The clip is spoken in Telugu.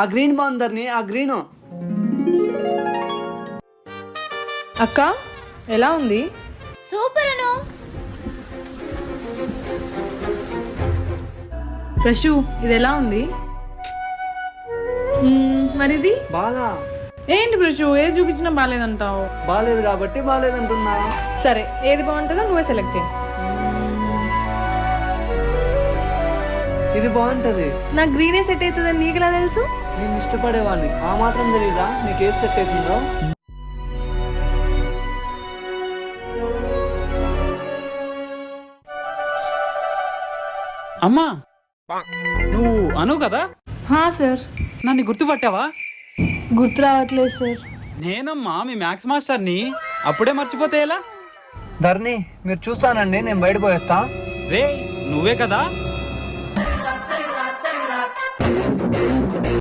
ఆ గ్రీన్ బాగుందర్ని, ఆ గ్రీను. అక్క ఎలా ఉంది? సూపర్ అను. ఫ్రెషు ఇది ఎలా ఉంది? మరిది బాలా ఏంటి ఫ్రెషు, ఏది చూపించినా బాగాలేదంటావు. బాలేదు కాబట్టి బాలేదంటున్నా. సరే ఏది బాగుంటుందో నువ్వే సెలెక్ట్ చేయి. ఇది బాగుంటది. నాకు గ్రీనే సెట్ అవుతుందని నీకు ఎలా తెలుసు? నేను ఇష్టపడేవాడిని, ఆ మాత్రం తెలీదా నీకు ఏది సెట్ అవుతుందో? అమ్మా, నువ్వు అను కదా? హా సార్. నన్ను గుర్తుపట్టావా? గుర్తు రావట్లేదు సార్. నేనమ్మా మీ మ్యాథ్స్ మాస్టర్ని. అప్పుడే మర్చిపోతే ఎలా? ధర్ని మీరు చూస్తానండి, నేను బయట పోయేస్తా. రే నువ్వే కదా